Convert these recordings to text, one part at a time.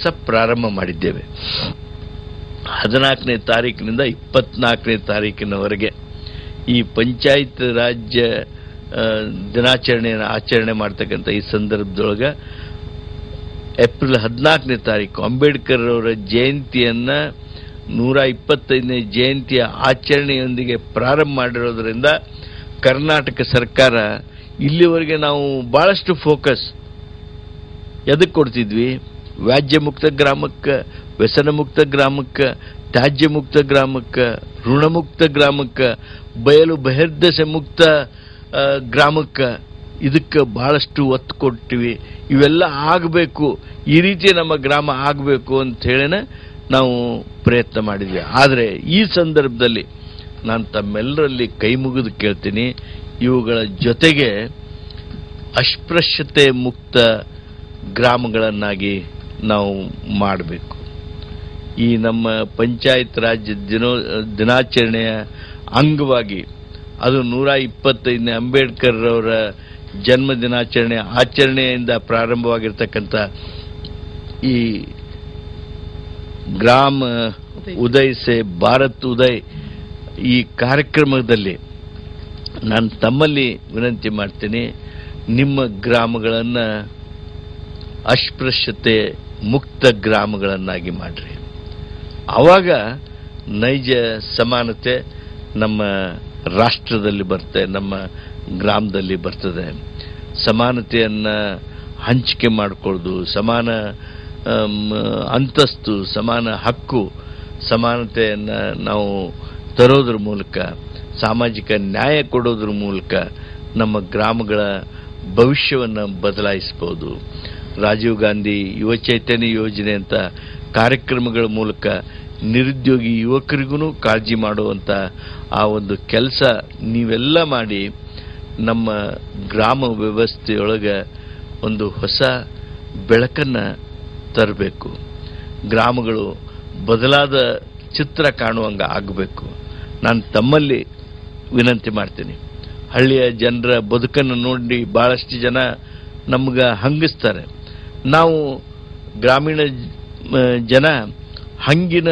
ಕೆಲಸ ಪ್ರಾರಂಭ ಮಾಡಿದ್ದೇವೆ. 14ನೇ ತಾರೀಕಿನಿಂದ 24ನೇ ತಾರೀಕಿನವರೆಗೆ ಈ ಪಂಚಾಯತ್ ರಾಜ್ಯ ದಿನಾಚರಣೆಯನ್ನು ಆಚರಣೆ ಮಾಡ್ತಕ್ಕಂಥ ಈ ಸಂದರ್ಭದೊಳಗೆ ಏಪ್ರಿಲ್ 14ನೇ ತಾರೀಕು ಅಂಬೇಡ್ಕರ್ ಅವರ ಜಯಂತಿಯನ್ನು 125ನೇ ಜಯಂತಿಯ ಆಚರಣೆಯೊಂದಿಗೆ ಪ್ರಾರಂಭ ಮಾಡಿರೋದ್ರಿಂದ ಕರ್ನಾಟಕ ಸರ್ಕಾರ ಇಲ್ಲಿವರೆಗೆ ನಾವು ಭಾಳಷ್ಟು ಫೋಕಸ್ ಎದಕ್ಕೆ ಕೊಡ್ತಿದ್ವಿ? ವ್ಯಾಜ್ಯ ಮುಕ್ತ ಗ್ರಾಮಕ್ಕೆ, ವ್ಯಸನ ಮುಕ್ತ ಗ್ರಾಮಕ್ಕೆ, ತ್ಯಾಜ್ಯ ಮುಕ್ತ ಗ್ರಾಮಕ್ಕೆ, ಋಣಮುಕ್ತ ಗ್ರಾಮಕ್ಕೆ, ಬಯಲು ಬಹಿರ್ದೆಸೆ ಮುಕ್ತ ಗ್ರಾಮಕ್ಕೆ, ಇದಕ್ಕೆ ಭಾಳಷ್ಟು ಒತ್ತು ಕೊಡ್ತೀವಿ. ಇವೆಲ್ಲ ಆಗಬೇಕು, ಈ ರೀತಿ ನಮ್ಮ ಗ್ರಾಮ ಆಗಬೇಕು ಅಂತ ಹೇಳಿನ ನಾವು ಪ್ರಯತ್ನ ಮಾಡಿದ್ವಿ. ಆದರೆ ಈ ಸಂದರ್ಭದಲ್ಲಿ ನಾನು ತಮ್ಮೆಲ್ಲರಲ್ಲಿ ಕೈ ಮುಗಿದು ಕೇಳ್ತೀನಿ, ಇವುಗಳ ಜೊತೆಗೆ ಅಸ್ಪೃಶ್ಯತೆ ಮುಕ್ತ ಗ್ರಾಮಗಳನ್ನಾಗಿ ನಾವು ಮಾಡಬೇಕು. ಈ ನಮ್ಮ ಪಂಚಾಯತ್ ರಾಜ್ ದಿನಾಚರಣೆಯ ಅಂಗವಾಗಿ ಅದು 125ನೇ ಅಂಬೇಡ್ಕರ್ ಅವರ ಜನ್ಮ ದಿನಾಚರಣೆ ಆಚರಣೆಯಿಂದ ಪ್ರಾರಂಭವಾಗಿರ್ತಕ್ಕಂಥ ಈ ಗ್ರಾಮ ಉದಯ್ ಸೆ ಭಾರತ್ ಉದಯ್ ಈ ಕಾರ್ಯಕ್ರಮದಲ್ಲಿ ನಾನು ತಮ್ಮಲ್ಲಿ ವಿನಂತಿ ಮಾಡ್ತೀನಿ, ನಿಮ್ಮ ಗ್ರಾಮಗಳನ್ನು ಅಸ್ಪೃಶ್ಯತೆ ಮುಕ್ತ ಗ್ರಾಮಗಳನ್ನಾಗಿ ಮಾಡಿರಿ. ಆವಾಗ ನೈಜ ಸಮಾನತೆ ನಮ್ಮ ರಾಷ್ಟ್ರದಲ್ಲಿ ಬರ್ತದೆ, ನಮ್ಮ ಗ್ರಾಮದಲ್ಲಿ ಬರ್ತದೆ. ಸಮಾನತೆಯನ್ನು ಹಂಚಿಕೆ ಮಾಡಿಕೊಳ್ಳೋದು, ಸಮಾನ ಅಂತಸ್ತು, ಸಮಾನ ಹಕ್ಕು, ಸಮಾನತೆಯನ್ನು ನಾವು ತರೋದ್ರ ಮೂಲಕ, ಸಾಮಾಜಿಕ ನ್ಯಾಯ ಕೊಡೋದ್ರ ಮೂಲಕ ನಮ್ಮ ಗ್ರಾಮಗಳ ಭವಿಷ್ಯವನ್ನು ಬದಲಾಯಿಸ್ಬೋದು. ರಾಜೀವ್ ಗಾಂಧಿ ಯುವ ಚೈತನ್ಯ ಯೋಜನೆ ಅಂತ ಕಾರ್ಯಕ್ರಮಗಳ ಮೂಲಕ ನಿರುದ್ಯೋಗಿ ಯುವಕರಿಗೂ ಕಾಳಜಿ ಮಾಡುವಂಥ ಆ ಒಂದು ಕೆಲಸ ನೀವೆಲ್ಲ ಮಾಡಿ ನಮ್ಮ ಗ್ರಾಮ ವ್ಯವಸ್ಥೆಯೊಳಗೆ ಒಂದು ಹೊಸ ಬೆಳಕನ್ನು ತರಬೇಕು. ಗ್ರಾಮಗಳು ಬದಲಾದ ಚಿತ್ರ ಕಾಣುವಂಗೆ ಆಗಬೇಕು. ನಾನು ತಮ್ಮಲ್ಲಿ ವಿನಂತಿ ಮಾಡ್ತೀನಿ. ಹಳ್ಳಿಯ ಜನರ ಬದುಕನ್ನು ನೋಡಿ ಭಾಳಷ್ಟು ಜನ ನಮ್ಗೆ ಹಂಗಿಸ್ತಾರೆ. ನಾವು ಗ್ರಾಮೀಣ ಜನ ಹಂಗಿನ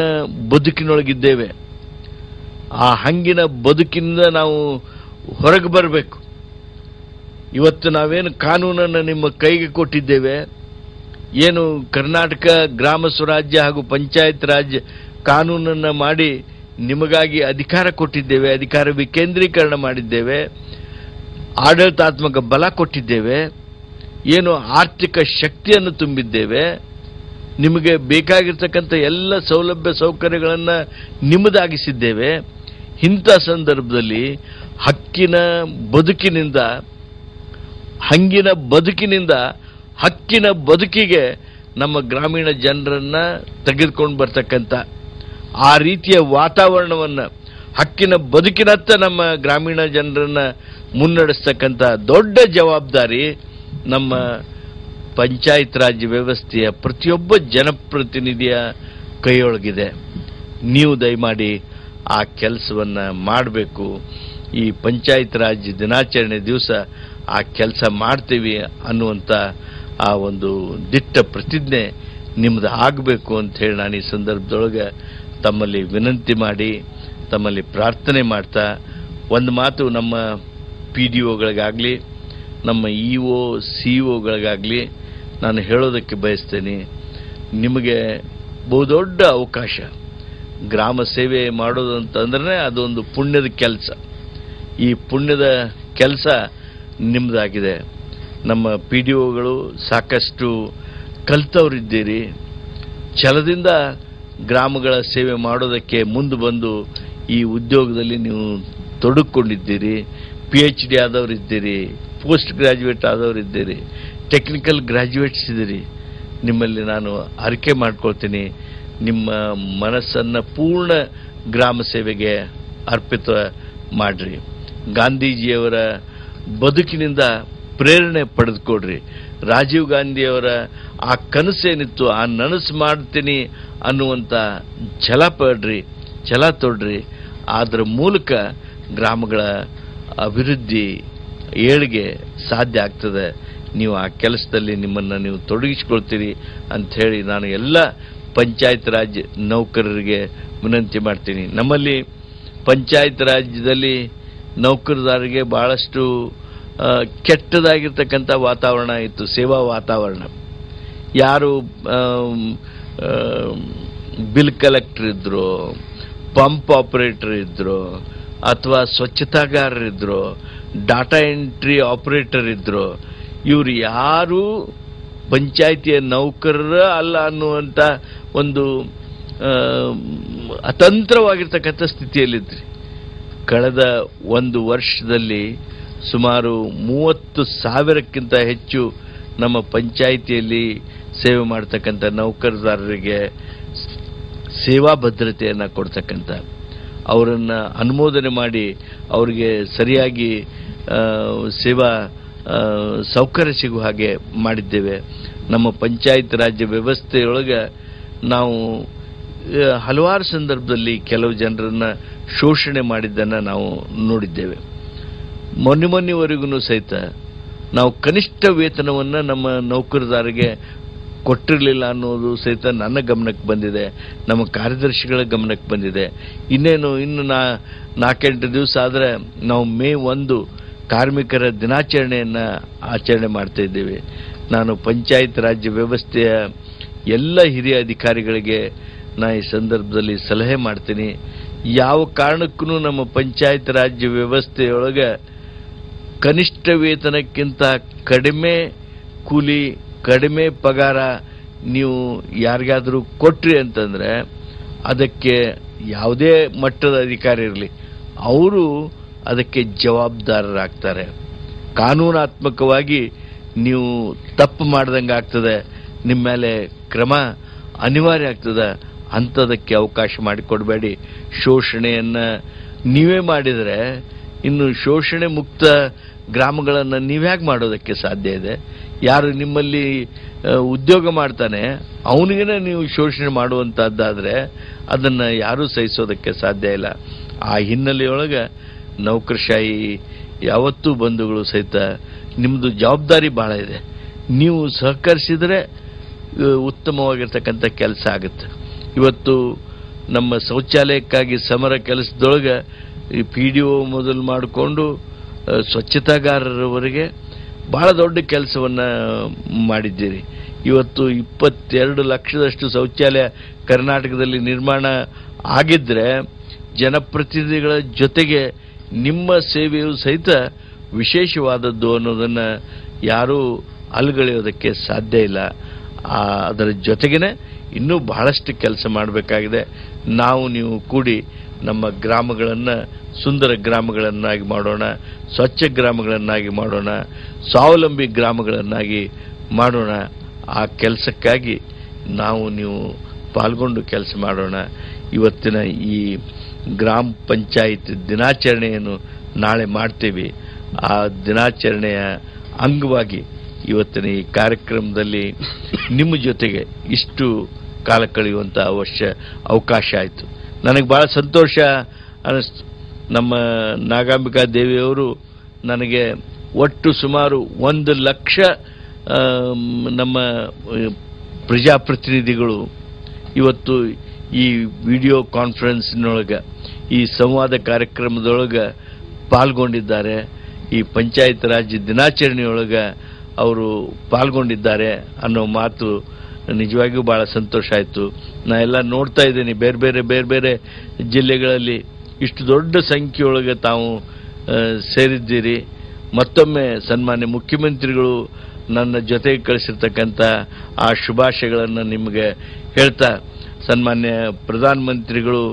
ಬದುಕಿನೊಳಗಿದ್ದೇವೆ. ಆ ಹಂಗಿನ ಬದುಕಿನಿಂದ ನಾವು ಹೊರಗೆ ಬರಬೇಕು. ಇವತ್ತು ನಾವೇನು ಕಾನೂನನ್ನು ನಿಮ್ಮ ಕೈಗೆ ಕೊಟ್ಟಿದ್ದೇವೆ, ಏನು ಕರ್ನಾಟಕ ಗ್ರಾಮ ಸ್ವರಾಜ್ಯ ಹಾಗೂ ಪಂಚಾಯತ್ ರಾಜ್ ಕಾನೂನನ್ನು ಮಾಡಿ ನಿಮಗಾಗಿ ಅಧಿಕಾರ ಕೊಟ್ಟಿದ್ದೇವೆ, ಅಧಿಕಾರ ವಿಕೇಂದ್ರೀಕರಣ ಮಾಡಿದ್ದೇವೆ, ಆಡಳಿತಾತ್ಮಕ ಬಲ ಕೊಟ್ಟಿದ್ದೇವೆ, ಏನು ಆರ್ಥಿಕ ಶಕ್ತಿಯನ್ನು ತುಂಬಿದ್ದೇವೆ, ನಿಮಗೆ ಬೇಕಾಗಿರ್ತಕ್ಕಂಥ ಎಲ್ಲ ಸೌಲಭ್ಯ ಸೌಕರ್ಯಗಳನ್ನು ನಿಮ್ಮದಾಗಿಸಿದ್ದೇವೆ. ಇಂಥ ಸಂದರ್ಭದಲ್ಲಿ ಹಕ್ಕಿನ ಬದುಕಿನಿಂದ ಹಕ್ಕಿನ ಬದುಕಿಗೆ ನಮ್ಮ ಗ್ರಾಮೀಣ ಜನರನ್ನು ತೆಗೆದುಕೊಂಡು ಬರ್ತಕ್ಕಂಥ ಆ ರೀತಿಯ ವಾತಾವರಣವನ್ನು, ಹಕ್ಕಿನ ಬದುಕಿನತ್ತ ನಮ್ಮ ಗ್ರಾಮೀಣ ಜನರನ್ನು ಮುನ್ನಡೆಸ್ತಕ್ಕಂಥ ದೊಡ್ಡ ಜವಾಬ್ದಾರಿ ನಮ್ಮ ಪಂಚಾಯತ್ ರಾಜ್ ವ್ಯವಸ್ಥೆಯ ಪ್ರತಿಯೊಬ್ಬ ಜನಪ್ರತಿನಿಧಿಯ ಕೈಯೊಳಗಿದೆ. ನೀವು ದಯಮಾಡಿ ಆ ಕೆಲಸವನ್ನು ಮಾಡಬೇಕು. ಈ ಪಂಚಾಯತ್ ರಾಜ್ ದಿನಾಚರಣೆ ದಿವಸ ಆ ಕೆಲಸ ಮಾಡ್ತೀವಿ ಅನ್ನುವಂಥ ಆ ಒಂದು ದಿಟ್ಟ ಪ್ರತಿಜ್ಞೆ ನಿಮ್ಮದು ಆಗಬೇಕು ಅಂತ ಹೇಳಿ ನಾನು ಈ ಸಂದರ್ಭದೊಳಗೆ ತಮ್ಮಲ್ಲಿ ವಿನಂತಿ ಮಾಡಿ, ತಮ್ಮಲ್ಲಿ ಪ್ರಾರ್ಥನೆ ಮಾಡ್ತಾ, ಒಂದು ಮಾತು ನಮ್ಮ PDOಗಳಿಗಾಗಲಿ, ನಮ್ಮ EO CO ನಾನು ಹೇಳೋದಕ್ಕೆ ಬಯಸ್ತೇನೆ. ನಿಮಗೆ ಬಹುದೊಡ್ಡ ಅವಕಾಶ. ಗ್ರಾಮ ಸೇವೆ ಮಾಡೋದು ಅಂತಂದ್ರೆ ಅದೊಂದು ಪುಣ್ಯದ ಕೆಲಸ. ಈ ಪುಣ್ಯದ ಕೆಲಸ ನಿಮ್ಮದಾಗಿದೆ. ನಮ್ಮ PDOಗಳು ಸಾಕಷ್ಟು ಕಲಿತವರಿದ್ದೀರಿ. ಛಲದಿಂದ ಗ್ರಾಮಗಳ ಸೇವೆ ಮಾಡೋದಕ್ಕೆ ಮುಂದೆ ಬಂದು ಈ ಉದ್ಯೋಗದಲ್ಲಿ ನೀವು ತೊಡಗಿಕೊಂಡಿದ್ದೀರಿ. PhD ಆದವರಿದ್ದೀರಿ, ಪೋಸ್ಟ್ ಗ್ರ್ಯಾಜುಯೇಟ್ ಆದವರಿದ್ದೀರಿ, ಟೆಕ್ನಿಕಲ್ ಗ್ರ್ಯಾಜುಯೇಟ್ಸ್ ಇದ್ದೀರಿ. ನಿಮ್ಮಲ್ಲಿ ನಾನು ಅರಿಕೆ ಮಾಡ್ಕೊಳ್ತೀನಿ, ನಿಮ್ಮ ಮನಸ್ಸನ್ನು ಪೂರ್ಣ ಗ್ರಾಮ ಸೇವೆಗೆ ಅರ್ಪಿತ ಮಾಡಿರಿ. ಗಾಂಧೀಜಿಯವರ ಬದುಕಿನಿಂದ ಪ್ರೇರಣೆ ಪಡೆದುಕೊಡ್ರಿ. ರಾಜೀವ್ ಗಾಂಧಿಯವರ ಆ ಕನಸೇನಿತ್ತು, ಆ ನನಸು ಮಾಡ್ತೀನಿ ಅನ್ನುವಂಥ ಛಲ ತೊಡ್ರಿ. ಅದರ ಮೂಲಕ ಗ್ರಾಮಗಳ ಅಭಿವೃದ್ಧಿ ಏಳಿಗೆ ಸಾಧ್ಯ ಆಗ್ತದೆ. ನೀವು ಆ ಕೆಲಸದಲ್ಲಿ ನಿಮ್ಮನ್ನು ನೀವು ತೊಡಗಿಸ್ಕೊಳ್ತೀರಿ ಅಂಥೇಳಿ ನಾನು ಎಲ್ಲ ಪಂಚಾಯತ್ ರಾಜ್ ನೌಕರರಿಗೆ ವಿನಂತಿ ಮಾಡ್ತೀನಿ. ನಮ್ಮಲ್ಲಿ ಪಂಚಾಯತ್ ರಾಜ್ಯದಲ್ಲಿ ನೌಕರದಾರರಿಗೆ ಭಾಳಷ್ಟು ಕೆಟ್ಟದಾಗಿರ್ತಕ್ಕಂಥ ವಾತಾವರಣ ಇತ್ತು, ಸೇವಾ ವಾತಾವರಣ. ಯಾರು ಬಿಲ್ ಕಲೆಕ್ಟರ್ ಇದ್ರು, ಪಂಪ್ ಆಪರೇಟರ್ ಇದ್ರು, ಅಥವಾ ಸ್ವಚ್ಛತಾಗಾರರಿದ್ರು, ಡಾಟಾ ಎಂಟ್ರಿ ಆಪರೇಟರ್ ಇದ್ರು, ಇವರು ಯಾರು ಪಂಚಾಯಿತಿಯ ನೌಕರರ ಅಲ್ಲ ಅನ್ನುವಂಥ ಒಂದು ಅತಂತ್ರವಾಗಿರ್ತಕ್ಕಂಥ ಸ್ಥಿತಿಯಲ್ಲಿದ್ರಿ. ಕಳೆದ ಒಂದು ವರ್ಷದಲ್ಲಿ ಸುಮಾರು 30,000ಕ್ಕಿಂತ ಹೆಚ್ಚು ನಮ್ಮ ಪಂಚಾಯಿತಿಯಲ್ಲಿ ಸೇವೆ ಮಾಡ್ತಕ್ಕಂಥ ನೌಕರದಾರರಿಗೆ ಸೇವಾ ಭದ್ರತೆಯನ್ನು ಕೊಡ್ತಕ್ಕಂಥ, ಅವರನ್ನು ಅನುಮೋದನೆ ಮಾಡಿ ಅವರಿಗೆ ಸರಿಯಾಗಿ ಸೇವಾ ಸೌಕರ್ಯ ಸಿಗುವ ಹಾಗೆ ಮಾಡಿದ್ದೇವೆ. ನಮ್ಮ ಪಂಚಾಯತ್ ರಾಜ್ಯ ವ್ಯವಸ್ಥೆಯೊಳಗೆ ನಾವು ಹಲವಾರು ಸಂದರ್ಭದಲ್ಲಿ ಕೆಲವು ಜನರನ್ನು ಶೋಷಣೆ ಮಾಡಿದ್ದನ್ನು ನಾವು ನೋಡಿದ್ದೇವೆ. ಮೊನ್ನೆವರೆಗೂ ಸಹಿತ ನಾವು ಕನಿಷ್ಠ ವೇತನವನ್ನು ನಮ್ಮ ನೌಕರದಾರರಿಗೆ ಕೊಟ್ಟಿರಲಿಲ್ಲ ಅನ್ನೋದು ಸಹಿತ ನನ್ನ ಗಮನಕ್ಕೆ ಬಂದಿದೆ, ನಮ್ಮ ಕಾರ್ಯದರ್ಶಿಗಳ ಗಮನಕ್ಕೆ ಬಂದಿದೆ. ಇನ್ನು 4-8 ದಿವಸ ಆದರೆ ನಾವು ಮೇ 1 ಕಾರ್ಮಿಕರ ದಿನಾಚರಣೆಯನ್ನು ಆಚರಣೆ ಮಾಡ್ತಾ ಇದ್ದೇವೆ. ನಾನು ಪಂಚಾಯತ್ ರಾಜ್ಯ ವ್ಯವಸ್ಥೆಯ ಎಲ್ಲ ಹಿರಿಯ ಅಧಿಕಾರಿಗಳಿಗೆ ಈ ಸಂದರ್ಭದಲ್ಲಿ ಸಲಹೆ ಮಾಡ್ತೀನಿ, ಯಾವ ಕಾರಣಕ್ಕೂ ನಮ್ಮ ಪಂಚಾಯತ್ ರಾಜ್ಯ ವ್ಯವಸ್ಥೆಯೊಳಗೆ ಕನಿಷ್ಠ ವೇತನಕ್ಕಿಂತ ಕಡಿಮೆ ಕೂಲಿ, ಕಡಿಮೆ ಪಗಾರ ನೀವು ಯಾರಿಗಾದರೂ ಕೊಟ್ರಿ ಅಂತಂದರೆ ಅದಕ್ಕೆ ಯಾವುದೇ ಮಟ್ಟದ ಅಧಿಕಾರಿ ಇರಲಿ, ಅವರು ಅದಕ್ಕೆ ಜವಾಬ್ದಾರರಾಗ್ತಾರೆ. ಕಾನೂನಾತ್ಮಕವಾಗಿ ನೀವು ತಪ್ಪು ಮಾಡ್ದಂಗೆ ಆಗ್ತದೆ, ನಿಮ್ಮ ಮೇಲೆ ಕ್ರಮ ಅನಿವಾರ್ಯ ಆಗ್ತದೆ. ಅಂಥದಕ್ಕೆ ಅವಕಾಶ ಮಾಡಿಕೊಡಬೇಡಿ. ಶೋಷಣೆಯನ್ನು ನೀವೇ ಮಾಡಿದರೆ ಇನ್ನು ಶೋಷಣೆ ಮುಕ್ತ ಗ್ರಾಮಗಳನ್ನು ನೀವ್ಯಾಕೆ ಮಾಡೋದಕ್ಕೆ ಸಾಧ್ಯ ಇದೆ? ಯಾರು ನಿಮ್ಮಲ್ಲಿ ಉದ್ಯೋಗ ಮಾಡ್ತಾನೆ ಅವನಿಗೇ ನೀವು ಶೋಷಣೆ ಮಾಡುವಂಥದ್ದಾದರೆ ಅದನ್ನು ಯಾರೂ ಸಹಿಸೋದಕ್ಕೆ ಸಾಧ್ಯ ಇಲ್ಲ. ಆ ಹಿನ್ನೆಲೆಯೊಳಗೆ ನೌಕರಶಾಹಿ ಯಾವತ್ತೂ ಬಂಧುಗಳು ಸಹಿತ ನಿಮ್ಮದು ಜವಾಬ್ದಾರಿ ಭಾಳ ಇದೆ. ನೀವು ಸಹಕರಿಸಿದರೆ ಉತ್ತಮವಾಗಿರ್ತಕ್ಕಂಥ ಕೆಲಸ ಆಗುತ್ತೆ. ಇವತ್ತು ನಮ್ಮ ಶೌಚಾಲಯಕ್ಕಾಗಿ ಸಮರ ಕೆಲಸದೊಳಗೆ ಈ PDO ಮೊದಲು ಮಾಡಿಕೊಂಡು ಸ್ವಚ್ಛತಾಗಾರರವರೆಗೆ ಭಾಳ ದೊಡ್ಡ ಕೆಲಸವನ್ನು ಮಾಡಿದ್ದೀರಿ. ಇವತ್ತು 22 ಲಕ್ಷದಷ್ಟು ಶೌಚಾಲಯ ಕರ್ನಾಟಕದಲ್ಲಿ ನಿರ್ಮಾಣ ಆಗಿದ್ದರೆ ಜನಪ್ರತಿನಿಧಿಗಳ ಜೊತೆಗೆ ನಿಮ್ಮ ಸೇವೆಯು ಸಹಿತ ವಿಶೇಷವಾದದ್ದು ಅನ್ನೋದನ್ನು ಯಾರೂ ಅಲುಗಳೆಯೋದಕ್ಕೆ ಸಾಧ್ಯ ಇಲ್ಲ. ಅದರ ಜೊತೆಗೇ ಇನ್ನೂ ಬಹಳಷ್ಟು ಕೆಲಸ ಮಾಡಬೇಕಾಗಿದೆ. ನೀವು ಕೂಡಿ ನಮ್ಮ ಗ್ರಾಮಗಳನ್ನು ಸುಂದರ ಗ್ರಾಮಗಳನ್ನಾಗಿ ಮಾಡೋಣ, ಸ್ವಚ್ಛ ಗ್ರಾಮಗಳನ್ನಾಗಿ ಮಾಡೋಣ, ಸ್ವಾವಲಂಬಿ ಗ್ರಾಮಗಳನ್ನಾಗಿ ಮಾಡೋಣ. ಆ ಕೆಲಸಕ್ಕಾಗಿ ನೀವು ಪಾಲ್ಗೊಂಡು ಕೆಲಸ ಮಾಡೋಣ. ಇವತ್ತಿನ ಈ ಗ್ರಾಮ ಪಂಚಾಯತ್ ದಿನಾಚರಣೆಯನ್ನು ನಾಳೆ ಮಾಡ್ತೀವಿ. ಆ ದಿನಾಚರಣೆಯ ಅಂಗವಾಗಿ ಇವತ್ತಿನ ಈ ಕಾರ್ಯಕ್ರಮದಲ್ಲಿ ನಿಮ್ಮ ಜೊತೆಗೆ ಇಷ್ಟು ಕಾಲ ಕಳೆಯುವಂಥ ಅವಕಾಶ ಆಯಿತು. ನನಗೆ ಭಾಳ ಸಂತೋಷ ಅನ್ನಿಸ್ತು. ನಮ್ಮ ನಾಗಾಂಬಿಕಾ ದೇವಿಯವರು ನನಗೆ ಒಟ್ಟು ಸುಮಾರು 1 ಲಕ್ಷ ನಮ್ಮ ಪ್ರಜಾಪ್ರತಿನಿಧಿಗಳು ಇವತ್ತು ಈ ವಿಡಿಯೋ ಕಾನ್ಫರೆನ್ಸ್ನೊಳಗೆ, ಈ ಸಂವಾದ ಕಾರ್ಯಕ್ರಮದೊಳಗೆ ಪಾಲ್ಗೊಂಡಿದ್ದಾರೆ. ಈ ಪಂಚಾಯತ್ ರಾಜ್ ದಿನಾಚರಣೆಯೊಳಗೆ ಅವರು ಪಾಲ್ಗೊಂಡಿದ್ದಾರೆ ಅನ್ನೋ ಮಾತು ನಿಜವಾಗಿಯೂ ಭಾಳ ಸಂತೋಷ ಆಯಿತು. ಎಲ್ಲ ನೋಡ್ತಾ ಇದ್ದೀನಿ, ಬೇರೆ ಬೇರೆ ಜಿಲ್ಲೆಗಳಲ್ಲಿ ಇಷ್ಟು ದೊಡ್ಡ ಸಂಖ್ಯೆಯೊಳಗೆ ತಾವು ಸೇರಿದ್ದೀರಿ. ಮತ್ತೊಮ್ಮೆ ಸನ್ಮಾನ್ಯ ಮುಖ್ಯಮಂತ್ರಿಗಳು ನನ್ನ ಜೊತೆಗೆ ಕಳಿಸಿರ್ತಕ್ಕಂಥ ಆ ಶುಭಾಶಯಗಳನ್ನು ನಿಮಗೆ ಹೇಳ್ತಾ, ಸನ್ಮಾನ್ಯ ಪ್ರಧಾನಮಂತ್ರಿಗಳು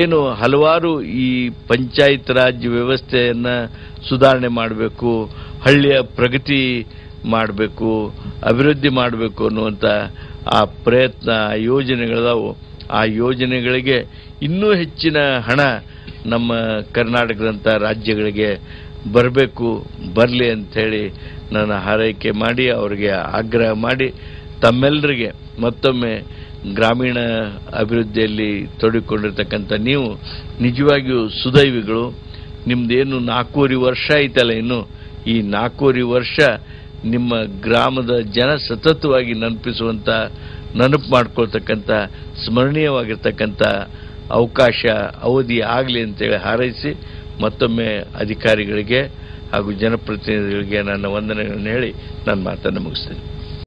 ಏನು ಹಲವಾರು ಈ ಪಂಚಾಯತ್ ರಾಜ್ ವ್ಯವಸ್ಥೆಯನ್ನು ಸುಧಾರಣೆ ಮಾಡಬೇಕು, ಹಳ್ಳಿಯ ಪ್ರಗತಿ ಮಾಡಬೇಕು, ಅಭಿವೃದ್ಧಿ ಮಾಡಬೇಕು ಅನ್ನುವಂಥ ಆ ಪ್ರಯತ್ನ, ಆ ಯೋಜನೆಗಳದಾವು. ಆ ಯೋಜನೆಗಳಿಗೆ ಇನ್ನೂ ಹೆಚ್ಚಿನ ಹಣ ನಮ್ಮ ಕರ್ನಾಟಕದಂಥ ರಾಜ್ಯಗಳಿಗೆ ಬರಲಿ ಅಂಥೇಳಿ ನಾನು ಹಾರೈಕೆ ಮಾಡಿ ಅವರಿಗೆ ಆಗ್ರಹ ಮಾಡಿ, ತಮ್ಮೆಲ್ಲರಿಗೆ ಮತ್ತೊಮ್ಮೆ ಗ್ರಾಮೀಣ ಅಭಿವೃದ್ಧಿಯಲ್ಲಿ ತೊಡಗಿಕೊಂಡಿರ್ತಕ್ಕಂಥ ನೀವು ನಿಜವಾಗಿಯೂ ಸುದೈವಿಗಳು. ನಿಮ್ಮದೇನು 4.5 ವರ್ಷ ಐತಲ್ಲ, ಇನ್ನು ಈ 4.5 ವರ್ಷ ನಿಮ್ಮ ಗ್ರಾಮದ ಜನ ಸತತವಾಗಿ ನೆನಪು ಮಾಡ್ಕೊಳ್ತಕ್ಕಂಥ ಸ್ಮರಣೀಯವಾಗಿರ್ತಕ್ಕಂಥ ಅವಧಿ ಆಗಲಿ ಅಂತೇಳಿ ಹಾರೈಸಿ ಮತ್ತೊಮ್ಮೆ ಅಧಿಕಾರಿಗಳಿಗೆ ಹಾಗೂ ಜನಪ್ರತಿನಿಧಿಗಳಿಗೆ ನನ್ನ ವಂದನೆಗಳನ್ನು ಹೇಳಿ ನನ್ನ ಮಾತನ್ನು ಮುಗಿಸ್ತೇನೆ.